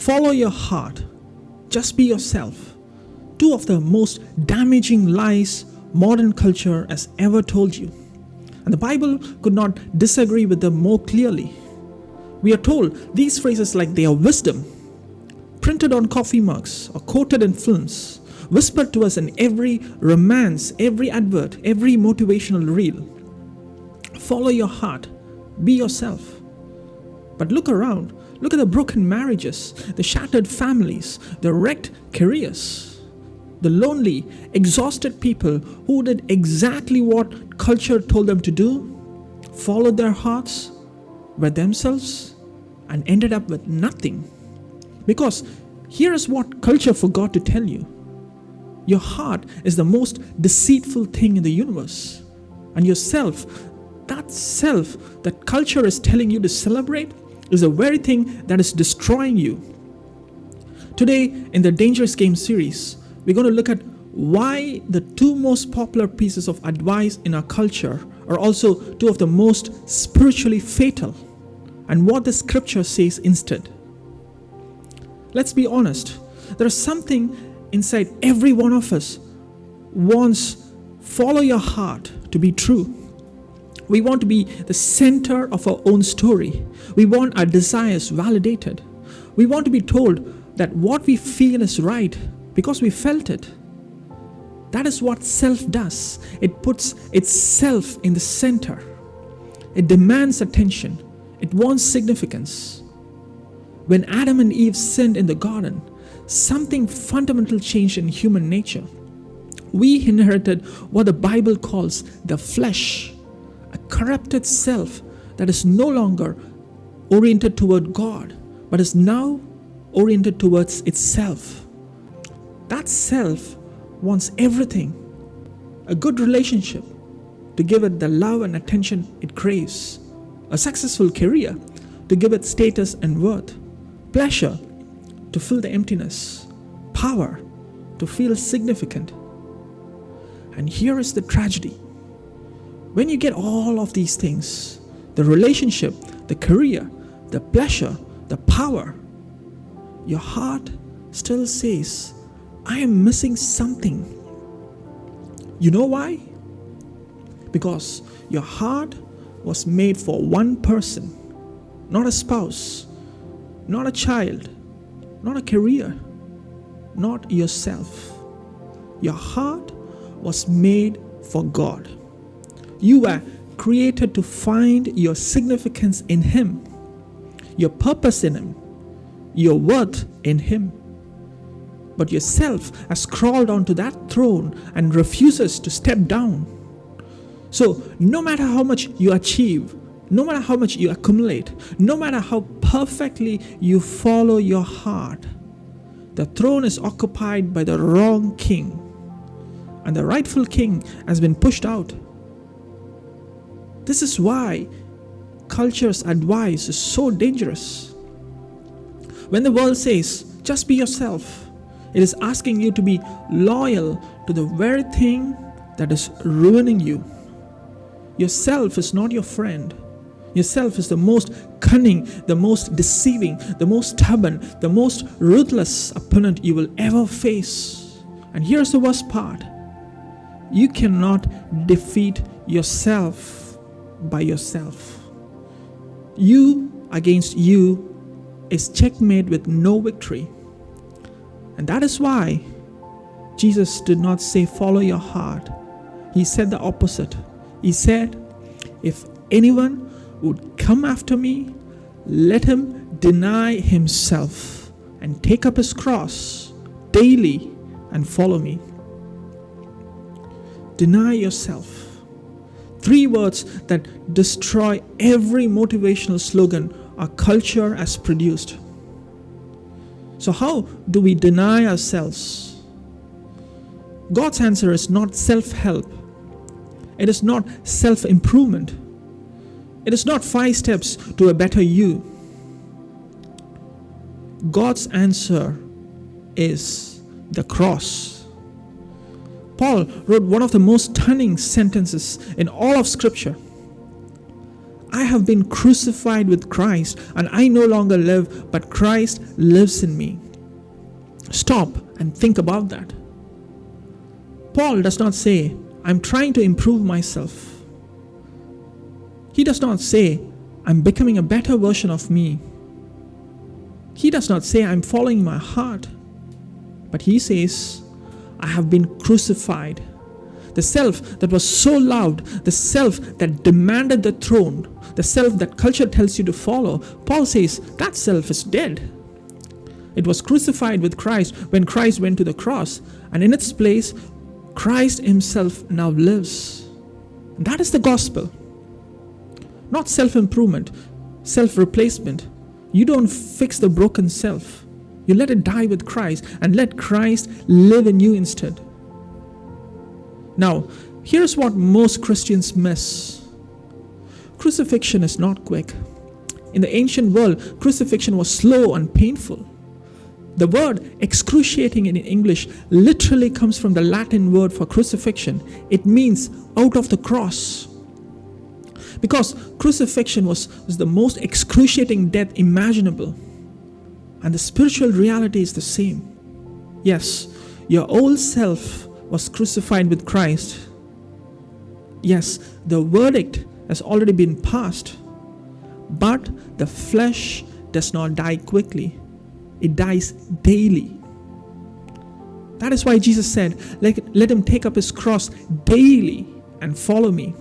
follow your heart, just be yourself. Two of the most damaging lies modern culture has ever told you. And the Bible could not disagree with them more clearly. We are told these phrases like they are wisdom, printed on coffee mugs or quoted in films, whispered to us in every romance, every advert, every motivational reel. Follow your heart, be yourself. But look around, look at the broken marriages, the shattered families, the wrecked careers, the lonely, exhausted people who did exactly what culture told them to do, followed their hearts, were themselves, and ended up with nothing. Because here is what culture forgot to tell you. Your heart is the most deceitful thing in the universe. And yourself, that self that culture is telling you to celebrate, is the very thing that is destroying you. Today, in the Dangerous Game series, we're going to look at why the two most popular pieces of advice in our culture are also two of the most spiritually fatal, and what the scripture says instead. Let's be honest, there is something inside every one of us wants follow your heart to be true. We want to be the center of our own story. We want our desires validated. We want to be told that what we feel is right because we felt it. That is what self does. It puts itself in the center. It demands attention. It wants significance. When Adam and Eve sinned in the garden, something fundamental changed in human nature. We inherited what the Bible calls the flesh, a corrupted self that is no longer oriented toward God, but is now oriented towards itself. That self wants everything, a good relationship to give it the love and attention it craves, a successful career to give it status and worth, pleasure to fill the emptiness, power to feel significant. And here is the tragedy. When you get all of these things, the relationship, the career, the pleasure, the power, your heart still says, I am missing something. You know why? Because your heart was made for one person, not a spouse, not a child, not a career, not yourself. Your heart was made for God. You were created to find your significance in Him, your purpose in Him, your worth in Him. But yourself has crawled onto that throne and refuses to step down. So no matter how much you achieve, no matter how much you accumulate, no matter how perfectly you follow your heart, the throne is occupied by the wrong king, and the rightful king has been pushed out. This is why culture's advice is so dangerous. When the world says, just be yourself, it is asking you to be loyal to the very thing that is ruining you. Yourself is not your friend. Yourself is the most cunning, the most deceiving, the most stubborn, the most ruthless opponent you will ever face. And here's the worst part. You cannot defeat yourself by yourself. You against you is checkmate with no victory. And that is why Jesus did not say follow your heart. He said the opposite. He said, if anyone would come after me, let him deny himself and take up his cross daily and follow me. Deny yourself. 3 words that destroy every motivational slogan our culture has produced. So how do we deny ourselves? God's answer is not self-help. It is not self-improvement. It is not 5 steps to a better you. God's answer is the cross. Paul wrote one of the most stunning sentences in all of Scripture. I have been crucified with Christ, and I no longer live, but Christ lives in me. Stop and think about that. Paul does not say, I'm trying to improve myself. He does not say, I'm becoming a better version of me. He does not say, I'm following my heart. But he says, I have been crucified. The self that was so loud, the self that demanded the throne, the self that culture tells you to follow, Paul says, that self is dead. It was crucified with Christ when Christ went to the cross, and in its place, Christ himself now lives. That is the gospel. Not self-improvement, self-replacement. You don't fix the broken self. You let it die with Christ and let Christ live in you instead. Now, here's what most Christians miss. Crucifixion is not quick. In the ancient world, crucifixion was slow and painful. The word excruciating in English literally comes from the Latin word for crucifixion. It means out of the cross. Because crucifixion was the most excruciating death imaginable. And the spiritual reality is the same. Yes, your old self was crucified with Christ. Yes, the verdict has already been passed. But the flesh does not die quickly. It dies daily. That is why Jesus said, let him take up his cross daily and follow me.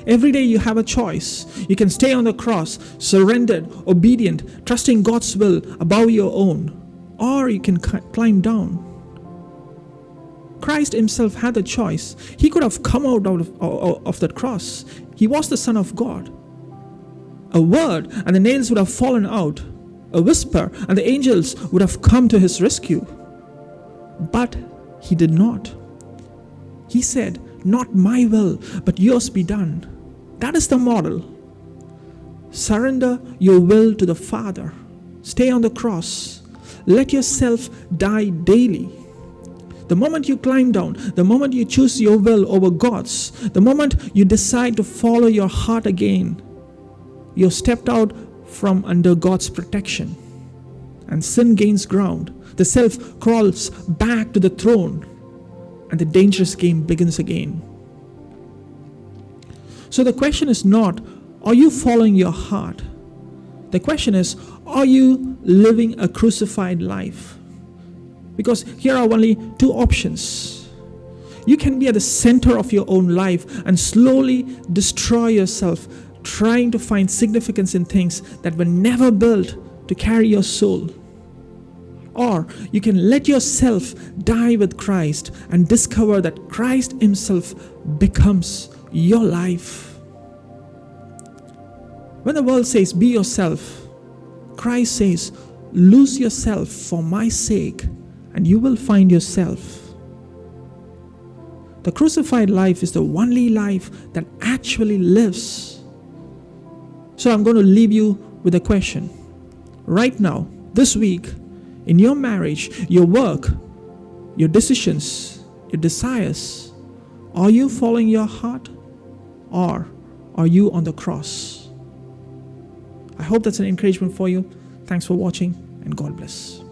Every day you have a choice. You can stay on the cross, surrendered, obedient, trusting God's will above your own. Or you can climb down. Christ himself had the choice. He could have come out of that cross. He was the Son of God. A word and the nails would have fallen out. A whisper and the angels would have come to his rescue. But he did not. He said, not my will, but yours be done. That is the model. Surrender your will to the Father. Stay on the cross. Let yourself die daily. The moment you climb down, the moment you choose your will over God's, the moment you decide to follow your heart again, you've stepped out from under God's protection. And sin gains ground. The self crawls back to the throne. And the dangerous game begins again. So the question is not, are you following your heart? The question is, are you living a crucified life? Because here are only two options. You can be at the center of your own life and slowly destroy yourself, trying to find significance in things that were never built to carry your soul. Or you can let yourself die with Christ and discover that Christ himself becomes your life. When the world says, be yourself, Christ says, lose yourself for my sake, and you will find yourself. The crucified life is the only life that actually lives. So I'm going to leave you with a question. Right now, this week, in your marriage, your work, your decisions, your desires, are you following your heart, or are you on the cross? I hope that's an encouragement for you. Thanks for watching, and God bless.